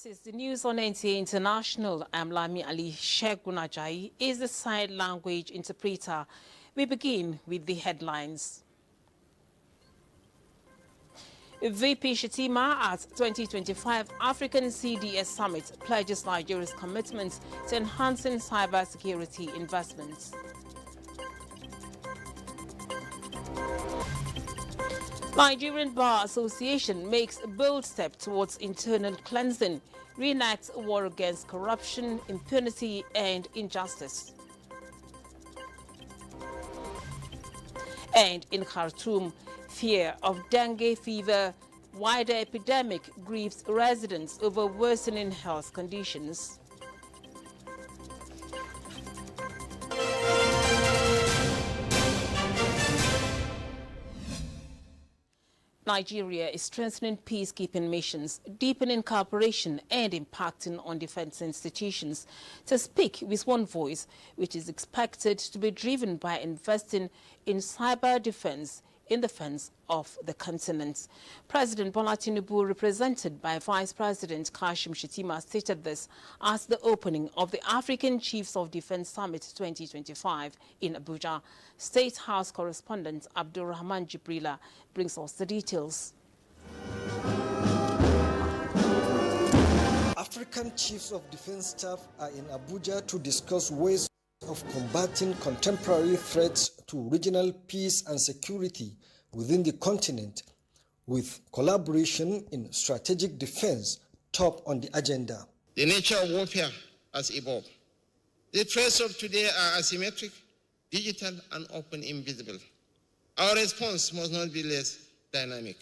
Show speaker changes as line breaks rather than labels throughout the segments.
This is the news on NTAi International. I'm Lami Ali. Shegunajai is the sign language interpreter. We begin with the headlines. VP Shetima at 2025 African CDS Summit pledges Nigeria's commitment to enhancing cybersecurity investments. Nigerian Bar Association makes a bold step towards internal cleansing, reenacts a war against corruption, impunity and injustice. And in Khartoum, fear of dengue fever, wider epidemic grieves residents over worsening health conditions. Nigeria is strengthening peacekeeping missions, deepening cooperation and impacting on defense institutions to speak with one voice, which is expected to be driven by investing in cyber defense in defense of the continent. President Bola Tinubu, represented by Vice President Kashim Shettima, stated this at the opening of the African Chiefs of Defense Summit 2025 in Abuja. State House correspondent Abdulrahman Jibrila brings us the details.
African Chiefs of Defense Staff are in Abuja to discuss ways of combating contemporary threats to regional peace and security within the continent, with collaboration in strategic defense top on the agenda.
The nature of warfare has evolved. The threats of today are asymmetric, digital, and often invisible. Our response must not be less dynamic.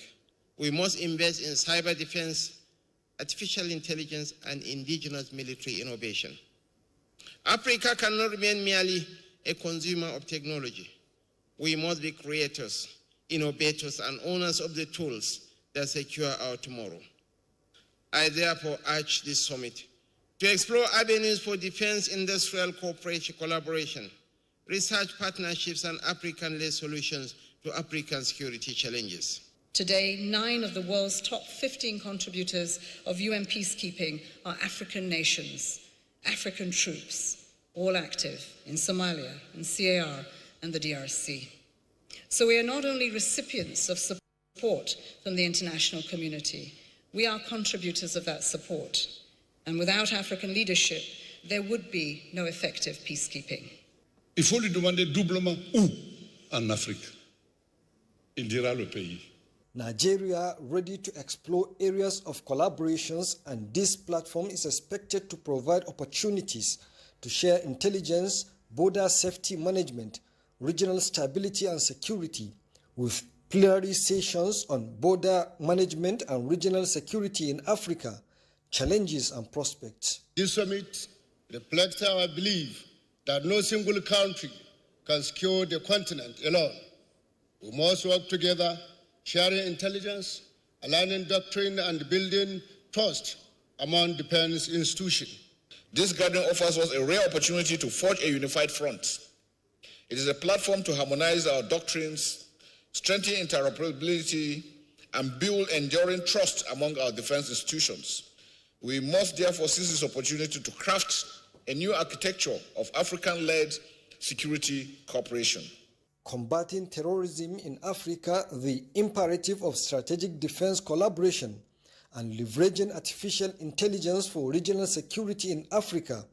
We must invest in cyber defense, artificial intelligence, and indigenous military innovation. Africa cannot remain merely a consumer of technology. We must be creators, innovators, and owners of the tools that secure our tomorrow. I therefore urge this summit to explore avenues for defense industrial cooperation, collaboration, research partnerships, and African-led solutions to African security challenges.
Today, 9 of the world's top 15 contributors of UN peacekeeping are African nations, African troops, all active in Somalia, in CAR, and the DRC. So we are not only recipients of support from the international community, we are contributors of that support. And without African leadership, there would be no effective peacekeeping.
Il faut lui demander doublement où en Afrique. Il dira le pays.
Nigeria ready to explore areas of collaborations, and this platform is expected to provide opportunities to share intelligence, border safety management, regional stability and security, with plenary sessions on border management and regional security in Africa, challenges and prospects.
This summit reflects our belief that no single country can secure the continent alone. We must work together, sharing intelligence, aligning doctrine, and building trust among defense institutions.
This gathering offers us a rare opportunity to forge a unified front. It is a platform to harmonize our doctrines, strengthen interoperability, and build enduring trust among our defense institutions. We must therefore seize this opportunity to craft a new architecture of African-led security cooperation.
Combating terrorism in Africa, the imperative of strategic defense collaboration, and leveraging artificial intelligence for regional security in Africa,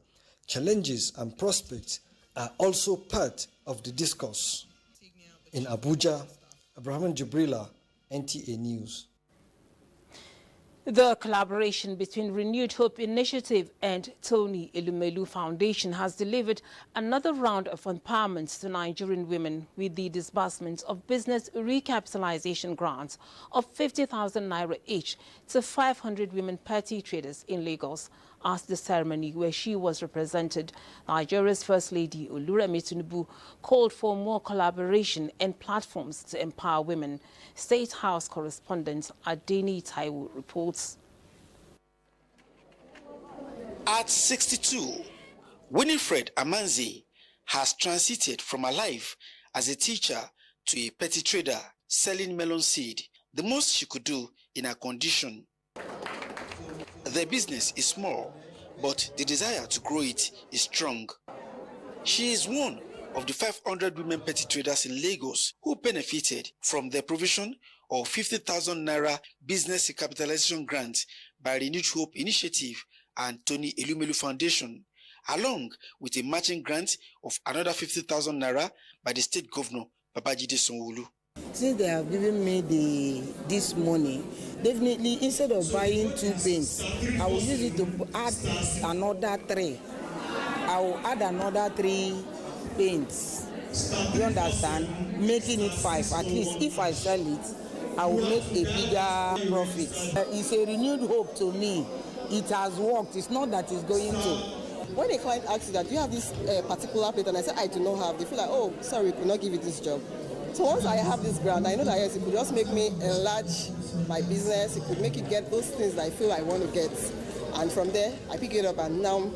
challenges and prospects are also part of the discourse. In Abuja, Abraham Jibrila, NTAi News.
The collaboration between Renewed Hope Initiative and Tony Elumelu Foundation has delivered another round of empowerment to Nigerian women with the disbursement of business recapitalization grants of 50,000 naira each to 500 women petty traders in Lagos. At the ceremony where she was represented, Nigeria's First Lady Oluremi Tinubu called for more collaboration and platforms to empower women. State House correspondent NTAi reports.
At 62, Winifred Amanzi has transited from a life as a teacher to a petty trader selling melon seed, the most she could do in her condition. Their business is small, but the desire to grow it is strong. She is one of the 500 women petty traders in Lagos who benefited from the provision of 50,000 naira business recapitalization grant by Renewed Hope Initiative and Tony Elumelu Foundation, along with a matching grant of another 50,000 naira by the state governor, Babajide Sanwo-Olu.
Since they have given me this money, definitely instead of buying 2 paints, I will use it to add another 3. I will add another 3 paints. You understand? Making it 5. At least if I sell it, I will make a bigger profit. It's a renewed hope to me. It has worked. It's not that it's going to.
When a client asks you that, do you have this particular plate, and I say I do not have, they feel like, oh, sorry, we could not give you this job. So once I have this grant, I know that yes, it could just make me enlarge my business. It could make it get those things that I feel I want to get. And from there, I pick it up and now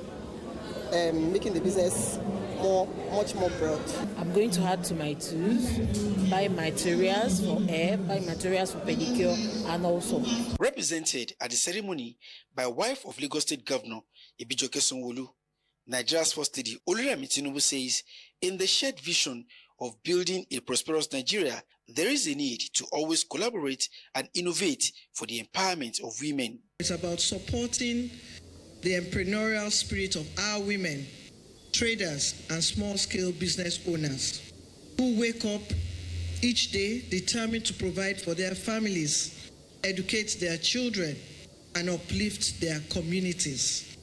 making the business much more broad.
I'm going to add to my tools, buy materials for hair, buy materials for pedicure, and also.
Represented at the ceremony by wife of Lagos State Governor Ibijoke Sanwo-Olu, Nigeria's first lady Oluremi Tinubu says, in the shared vision of building a prosperous Nigeria, there is a need to always collaborate and innovate for the empowerment of women.
It's about supporting the entrepreneurial spirit of our women, traders and small-scale business owners who wake up each day determined to provide for their families, educate their children, and uplift their communities.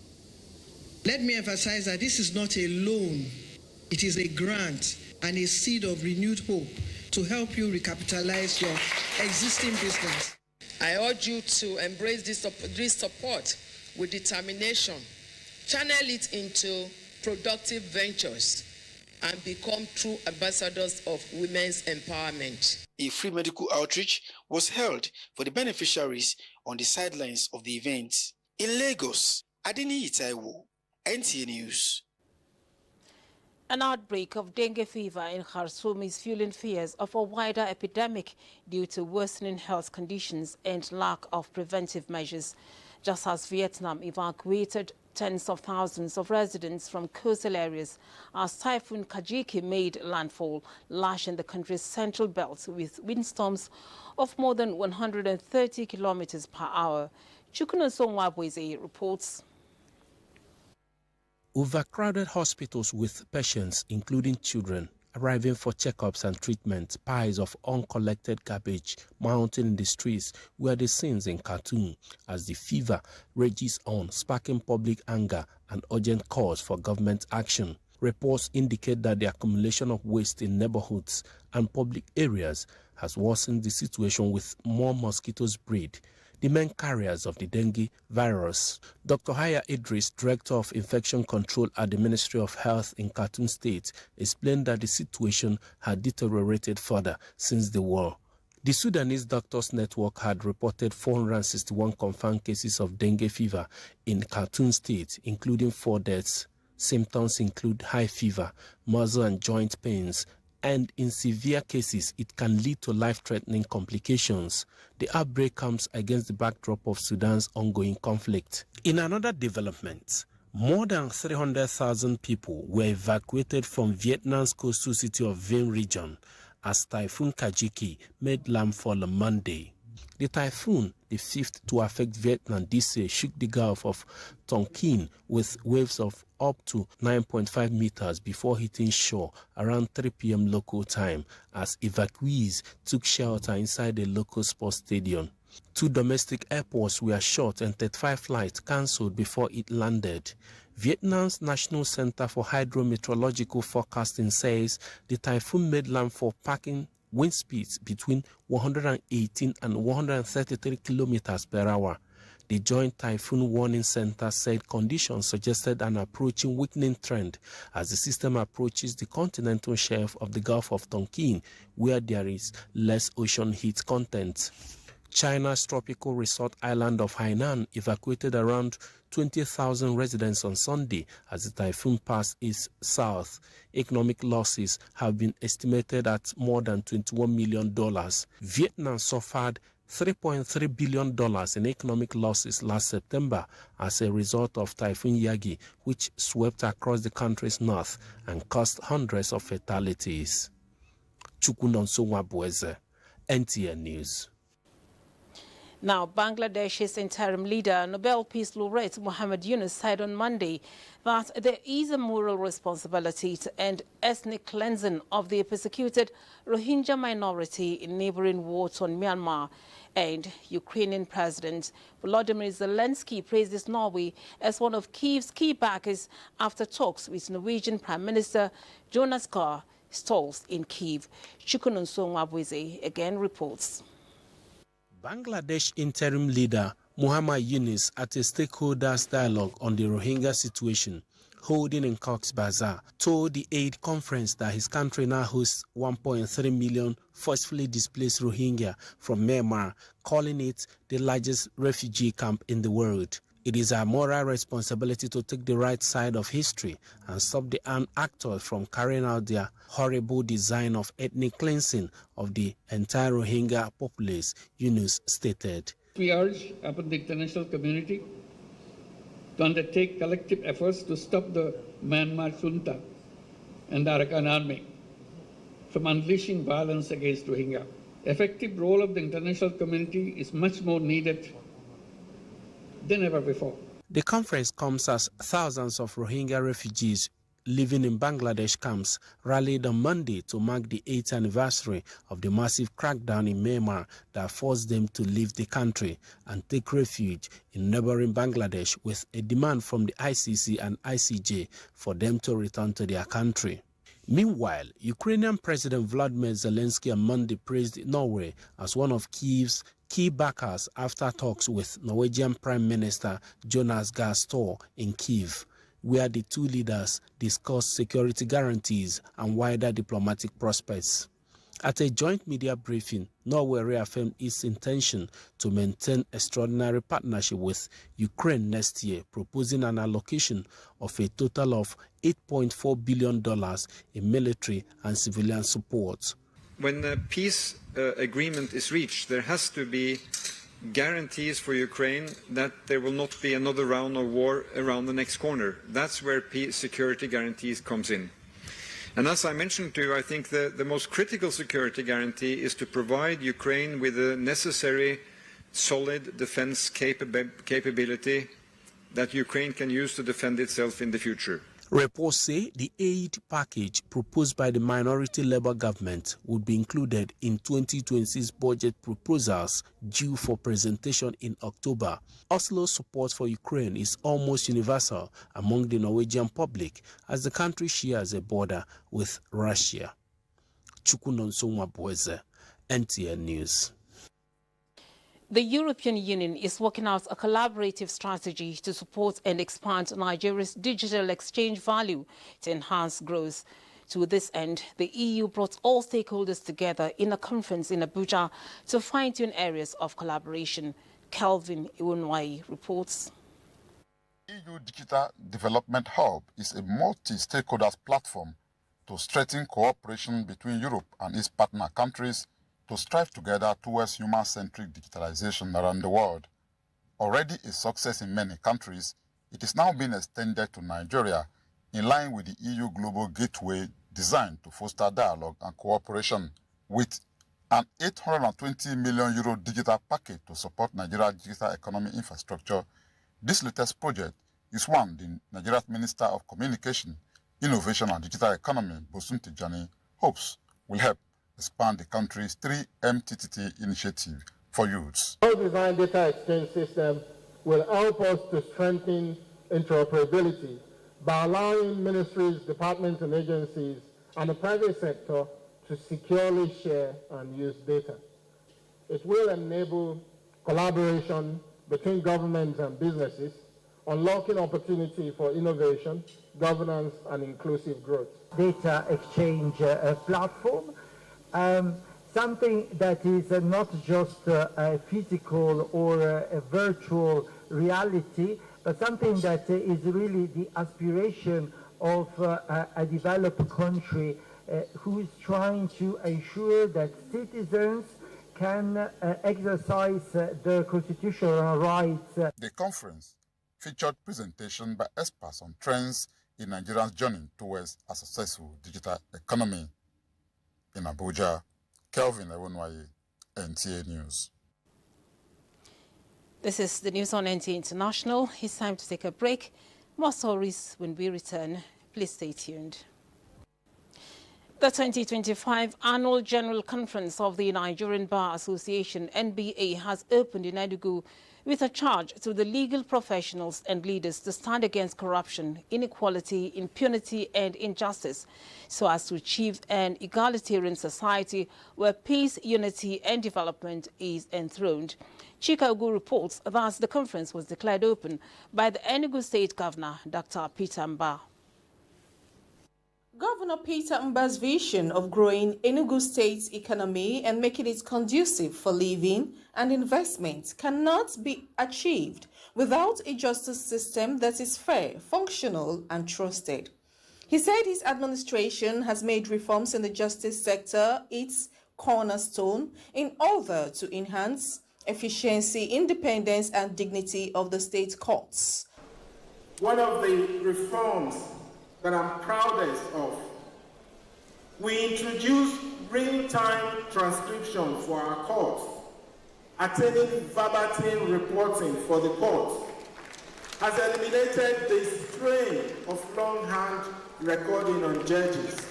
Let me emphasize that this is not a loan, it is a grant and a seed of renewed hope to help you recapitalize your existing business.
I urge you to embrace this support with determination, channel it into productive ventures, and become true ambassadors of women's empowerment.
A free medical outreach was held for the beneficiaries on the sidelines of the event. In Lagos, NTAi, NTAi News.
An outbreak of dengue fever in Khartoum is fueling fears of a wider epidemic due to worsening health conditions and lack of preventive measures. Just as Vietnam evacuated tens of thousands of residents from coastal areas as Typhoon Kajiki made landfall, lashing the country's central belt with windstorms of more than 130 kilometers per hour. Chukwuna Sonwabweze reports.
Overcrowded hospitals with patients, including children, arriving for checkups and treatment, piles of uncollected garbage mounting in the streets were the scenes in Khartoum as the fever rages on, sparking public anger and urgent calls for government action. Reports indicate that the accumulation of waste in neighborhoods and public areas has worsened the situation with more mosquitoes breed, the main carriers of the dengue virus. Dr. Haya Idris, Director of Infection Control at the Ministry of Health in Khartoum State, explained that the situation had deteriorated further since the war. The Sudanese Doctors Network had reported 461 confirmed cases of dengue fever in Khartoum State, including 4 deaths. Symptoms include high fever, muscle and joint pains, and in severe cases, it can lead to life-threatening complications. The outbreak comes against the backdrop of Sudan's ongoing conflict. In another development, more than 300,000 people were evacuated from Vietnam's coastal city of Vinh region as Typhoon Kajiki made landfall on Monday. The typhoon, the 5th to affect Vietnam this year, shook the Gulf of Tonkin with waves of up to 9.5 meters before hitting shore around 3 p.m. local time as evacuees took shelter inside a local sports stadium. 2 domestic airports were shut and 35 flights cancelled before it landed. Vietnam's National Center for Hydrometeorological Forecasting says the typhoon made landfall packing wind speeds between 118 and 133 kilometers per hour. The Joint Typhoon Warning Center said conditions suggested an approaching weakening trend as the system approaches the continental shelf of the Gulf of Tonkin, where there is less ocean heat content. China's tropical resort island of Hainan evacuated around 20,000 residents on Sunday as the typhoon passed its south. Economic losses have been estimated at more than $21 million. Vietnam suffered $3.3 billion in economic losses last September as a result of Typhoon Yagi, which swept across the country's north and caused hundreds of fatalities. Chukunonso Wabweze, NTAi News.
Now, Bangladesh's interim leader, Nobel Peace Laureate Muhammad Yunus, said on Monday that there is a moral responsibility to end ethnic cleansing of the persecuted Rohingya minority in neighboring war-torn Myanmar. And Ukrainian President Volodymyr Zelensky praised Norway as one of Kyiv's key backers after talks with Norwegian Prime Minister Jonas Gahr Stolz in Kyiv. Chukunonso Nwabweze again reports.
Bangladesh interim leader Muhammad Yunus at a stakeholders dialogue on the Rohingya situation holding in Cox's Bazar told the aid conference that his country now hosts 1.3 million forcefully displaced Rohingya from Myanmar, calling it the largest refugee camp in the world. It is our moral responsibility to take the right side of history and stop the armed actors from carrying out their horrible design of ethnic cleansing of the entire Rohingya populace, Yunus stated.
We urge upon the international community to undertake collective efforts to stop the Myanmar junta and the Arakan army from unleashing violence against Rohingya. Effective role of the international community is much more needed than ever before.
The conference comes as thousands of Rohingya refugees living in Bangladesh camps rallied on Monday to mark the 8th anniversary of the massive crackdown in Myanmar that forced them to leave the country and take refuge in neighboring Bangladesh, with a demand from the ICC and ICJ for them to return to their country. Meanwhile, Ukrainian President Volodymyr Zelensky on Monday praised Norway as one of Kyiv's key backers after talks with Norwegian Prime Minister Jonas Gahr Stolz in Kyiv, where the two leaders discussed security guarantees and wider diplomatic prospects. At a joint media briefing, Norway reaffirmed its intention to maintain extraordinary partnership with Ukraine next year, proposing an allocation of a total of $8.4 billion in military and civilian support.
When a peace agreement is reached, there has to be guarantees for Ukraine that there will not be another round of war around the next corner. That's where peace security guarantees comes in. And as I mentioned to you, I think the most critical security guarantee is to provide Ukraine with the necessary solid defense capability that Ukraine can use to defend itself in the future.
Reports say the aid package proposed by the minority Labour government would be included in 2026 budget proposals due for presentation in October. Oslo's support for Ukraine is almost universal among the Norwegian public as the country shares a border with Russia. Chukunonso Nwabweze, NTAi News.
The European Union is working out a collaborative strategy to support and expand Nigeria's digital exchange value to enhance growth. To this end, the EU brought all stakeholders together in a conference in Abuja to fine-tune areas of collaboration. Kelvin Iwunwai reports.
EU Digital Development Hub is a multi-stakeholders platform to strengthen cooperation between Europe and its partner countries to strive together towards human-centric digitalization around the world. Already a success in many countries, it is now being extended to Nigeria in line with the EU Global Gateway designed to foster dialogue and cooperation. With an €820 million digital package to support Nigeria's digital economy infrastructure, this latest project is one the Nigeria's Minister of Communication, Innovation and Digital Economy, Bosun Tijani, hopes will help expand the country's 3MTTT initiative for youths.
Our design data exchange system will help us to strengthen interoperability by allowing ministries, departments and agencies and the private sector to securely share and use data. It will enable collaboration between governments and businesses, unlocking opportunity for innovation, governance and inclusive growth.
Data exchange platform. Something that is not just a physical or a virtual reality, but something that is really the aspiration of a developed country who is trying to ensure that citizens can exercise their constitutional rights.
The conference featured presentation by experts on trends in Nigeria's journey towards a successful digital economy. In Abuja, Kelvin Ewonwaye, NTAi News.
This is the news on NTAi International. It's time to take a break. More stories when we return. Please stay tuned. The 2025 Annual General Conference of the Nigerian Bar Association, NBA, has opened in Enugu with a charge to the legal professionals and leaders to stand against corruption, inequality, impunity and injustice so as to achieve an egalitarian society where peace, unity and development is enthroned. Chika Ugu reports that the conference was declared open by the Enugu State Governor, Dr. Peter Mba.
Governor Peter Mba's vision of growing Enugu State's economy and making it conducive for living and investment cannot be achieved without a justice system that is fair, functional, and trusted. He said his administration has made reforms in the justice sector its cornerstone in order to enhance efficiency, independence, and dignity of the state courts.
One of the reforms that I'm proudest of, we introduced real-time transcription for our courts, attaining verbatim reporting for the courts, has eliminated the strain of longhand recording on judges.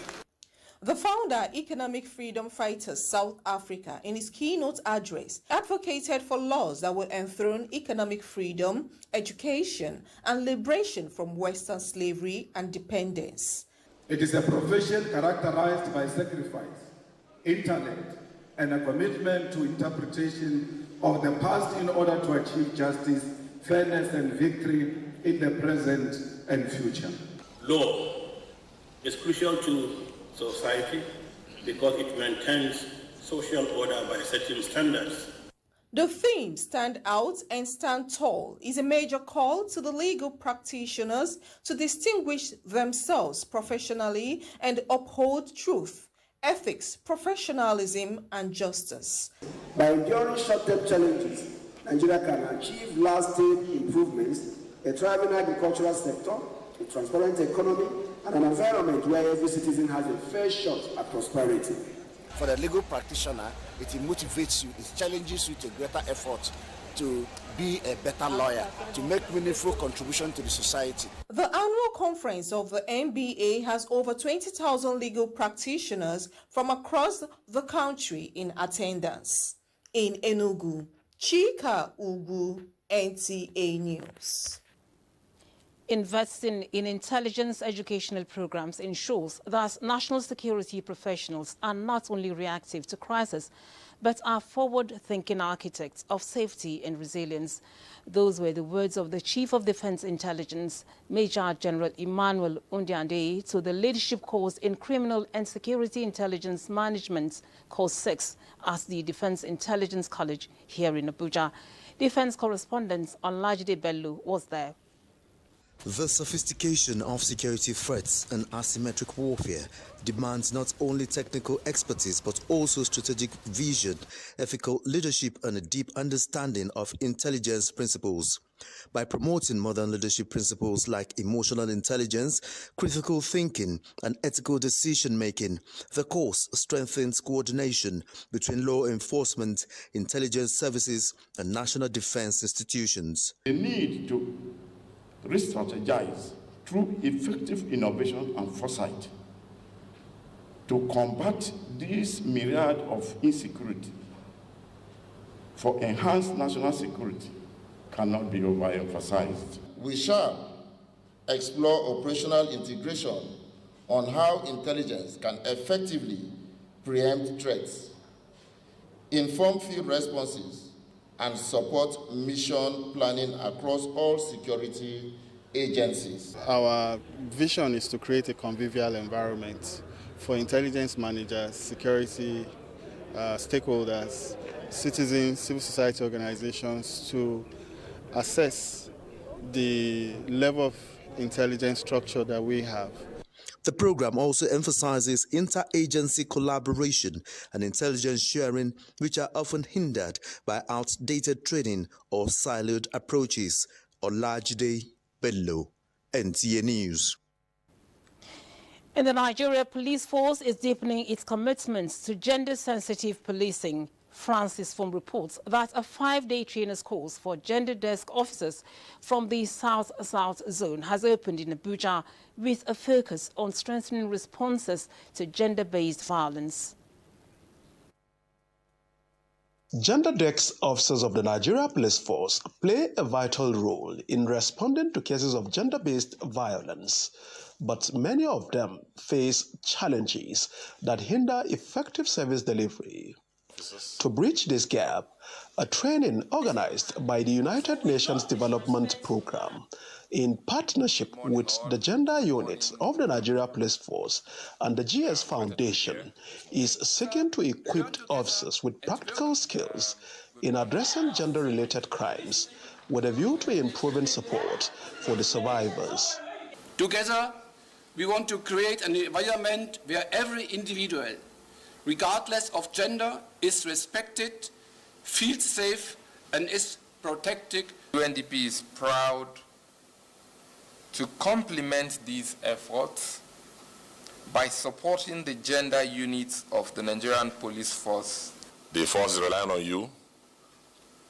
The founder, Economic Freedom Fighters South Africa, in his keynote address, advocated for laws that will enthrone economic freedom, education, and liberation from Western slavery and dependence.
It is a profession characterized by sacrifice, intellect, and a commitment to interpretation of the past in order to achieve justice, fairness, and victory in the present and future.
Law is crucial to society because it maintains social order by setting standards.
The theme "Stand Out and Stand Tall" is a major call to the legal practitioners to distinguish themselves professionally and uphold truth, ethics, professionalism, and justice.
By enduring short-term challenges, Nigeria can achieve lasting improvements, a thriving agricultural sector, a transparent economy, and an environment where every citizen has a fair shot at prosperity.
For the legal practitioner, it motivates you, it challenges you to greater effort to be a better lawyer, to make meaningful contribution to the society.
The annual conference of the NBA has over 20,000 legal practitioners from across the country in attendance. In Enugu, Chika Ugu, NTAi News.
Investing in intelligence educational programs ensures that national security professionals are not only reactive to crisis, but are forward-thinking architects of safety and resilience. Those were the words of the Chief of Defense Intelligence, Major General Emmanuel Undiande, to the leadership course in Criminal and Security Intelligence Management, Course 6, at the Defense Intelligence College here in Abuja. Defense correspondent Olajide Bello was there.
The sophistication of security threats and asymmetric warfare demands not only technical expertise but also strategic vision, ethical leadership and a deep understanding of intelligence principles. By promoting modern leadership principles like emotional intelligence, critical thinking and ethical decision-making, the course strengthens coordination between law enforcement, intelligence services and national defense institutions.
The need to re-strategize through effective innovation and foresight to combat this myriad of insecurity for enhanced national security cannot be overemphasized.
We shall explore operational integration on how intelligence can effectively preempt threats, inform field responses, and support mission planning across all security agencies.
Our vision is to create a convivial environment for intelligence managers, security stakeholders, citizens, civil society organizations to assess the level of intelligence structure that we have.
The program also emphasizes interagency collaboration and intelligence sharing, which are often hindered by outdated training or siloed approaches. Olajide Bello, NTAi News.
And the Nigeria Police Force is deepening its commitments to gender-sensitive policing. Francis Fum reports that a 5-day trainers course for gender desk officers from the South-South zone has opened in Abuja with a focus on strengthening responses to gender-based violence.
Gender desk officers of the Nigeria Police Force play a vital role in responding to cases of gender-based violence, but many of them face challenges that hinder effective service delivery. To bridge this gap, a training organized by the United Nations Development Programme in partnership with the gender unit of the Nigeria Police Force and the GS Foundation is seeking to equip officers with practical skills in addressing gender-related crimes with a view to improving support for the survivors.
Together, we want to create an environment where every individual, regardless of gender, is respected, feels safe, and is protected.
UNDP is proud to complement these efforts by supporting the gender units of the Nigerian Police Force.
The force is relying on you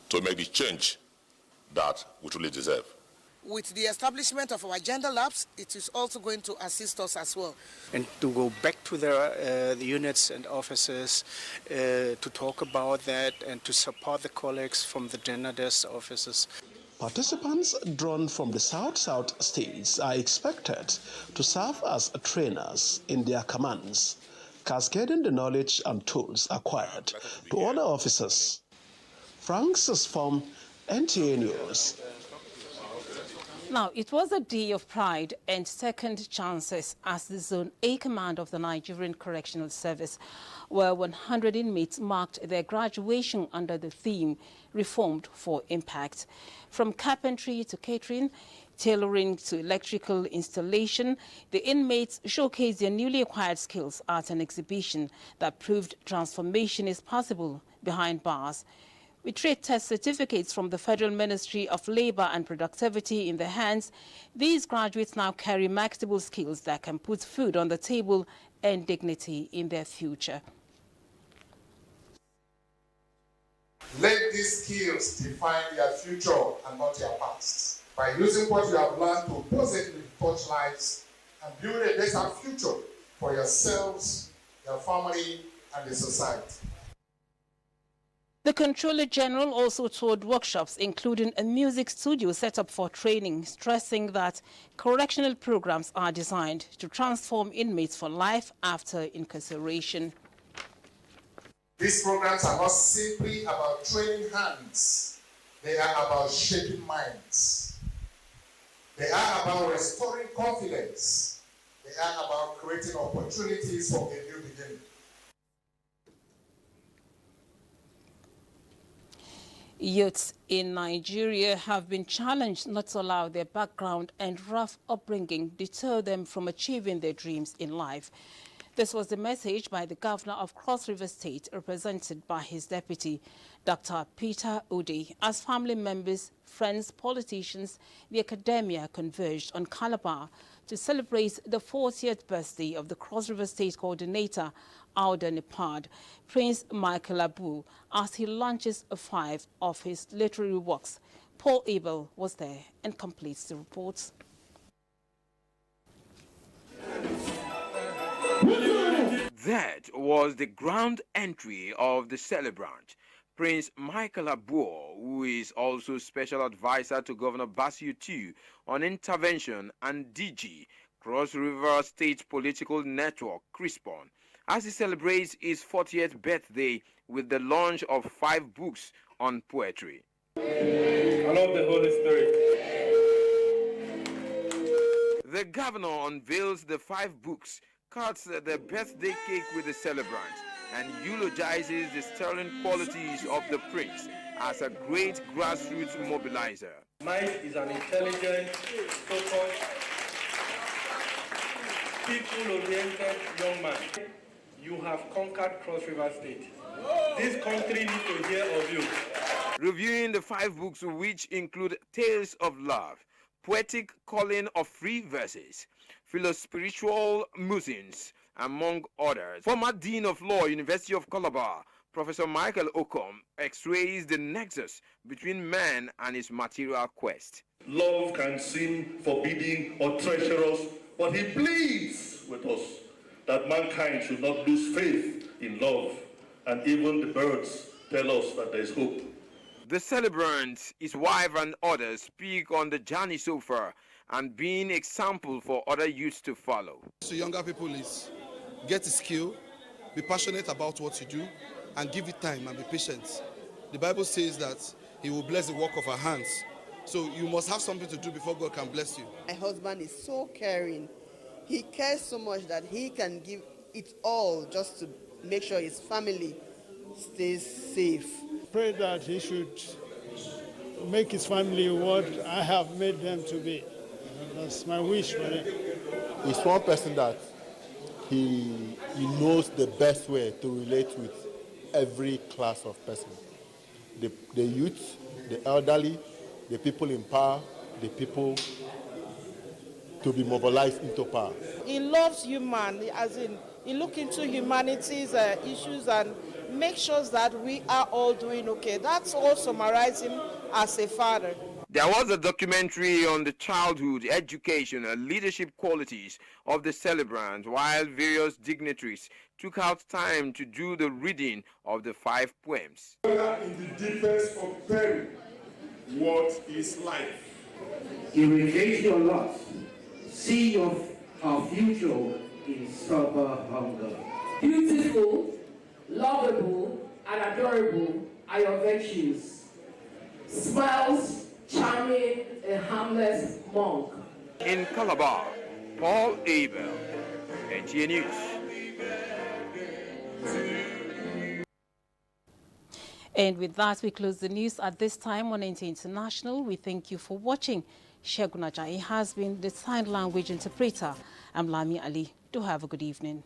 to make the change that we truly deserve.
With the establishment of our gender labs, it is also going to assist us as well.
And to go back to the units and officers to talk about that and to support the colleagues from the gender desk officers.
Participants drawn from the South-South states are expected to serve as trainers in their commands, cascading the knowledge and tools acquired to other officers. Francis Fum, NTAi News.
Now, it was a day of pride and second chances as the Zone A command of the Nigerian Correctional Service, where 100 inmates marked their graduation under the theme, Reformed for Impact. From carpentry to catering, tailoring to electrical installation, the inmates showcased their newly acquired skills at an exhibition that proved transformation is possible behind bars. With trade test certificates from the Federal Ministry of Labour and Productivity in their hands, these graduates now carry marketable skills that can put food on the table and dignity in their future.
Let these skills define their future and not their past. By using what you have learned to positively touch lives and build a better future for yourselves, your family, and the society.
The Controller General also toured workshops, including a music studio set up for training, stressing that correctional programs are designed to transform inmates for life after incarceration.
These programs are not simply about training hands. They are about shaping minds. They are about restoring confidence. They are about creating opportunities for a new beginning.
Youths in Nigeria have been challenged not to allow their background and rough upbringing deter them from achieving their dreams in life. This was the message by the governor of Cross River State, represented by his deputy, Dr. Peter Ode, as family members, friends, politicians, the academia converged on Calabar to celebrate the 40th birthday of the Cross River State coordinator, Auda Nepad, Prince Michael Abu, as he launches 5 of his literary works. Paul Abel was there and completes the report.
That was the grand entry of the celebrant, Prince Michael Abu, who is also special advisor to Governor Bassirou II on intervention, and DG, Cross River State Political Network, CRISPON, as he celebrates his 40th birthday with the launch of 5 books on poetry.
I love the Holy Spirit.
The governor unveils the 5 books, cuts the birthday cake with the celebrant, and eulogizes the sterling qualities of the prince as a great grassroots mobilizer.
Mike is an intelligent, focused,
people-oriented young man. You have conquered Cross River State. This country needs to hear of you.
Reviewing the 5 books, which include Tales of Love, Poetic Calling of Free Verses, Philo-Spiritual Musings, among others. Former Dean of Law, University of Calabar, Professor Michael Okom, x-rays the nexus between man and his material quest.
Love can seem forbidding or treacherous, but he pleads with us that mankind should not lose faith in love, and even the birds tell us that there is hope.
The celebrant, his wife and others speak on the journey so far and being example for other youths to follow.
So younger people is get a skill, be passionate about what you do, and give it time and be patient. The Bible says that he will bless the work of our hands. So you must have something to do before God can bless you.
My husband is so caring. He cares so much that he can give it all just to make sure his family stays safe.
Pray that he should make his family what I have made them to be. That's my wish for him.
He's one person that he knows the best way to relate with every class of person. The youth, the elderly, the people in power, the people to be mobilized into power.
He loves human, as in he look into humanity's issues and make sure that we are all doing okay. That's all summarize him as a father.
There was a documentary on the childhood, education, and leadership qualities of the celebrant, while various dignitaries took out time to do the reading of the 5 poems.
In the deepest of peril, what is life?
Irrigate your lot. See our future in proper hunger.
Beautiful, lovable, and adorable are your virtues. Smiles, charming, a harmless monk.
In Calabar, Paul Abel, NTAi News.
And with that, we close the news at this time on NTAi International. We thank you for watching. Shegun Ajayi has been the sign language interpreter. I'm Lami Ali. Do have a good evening.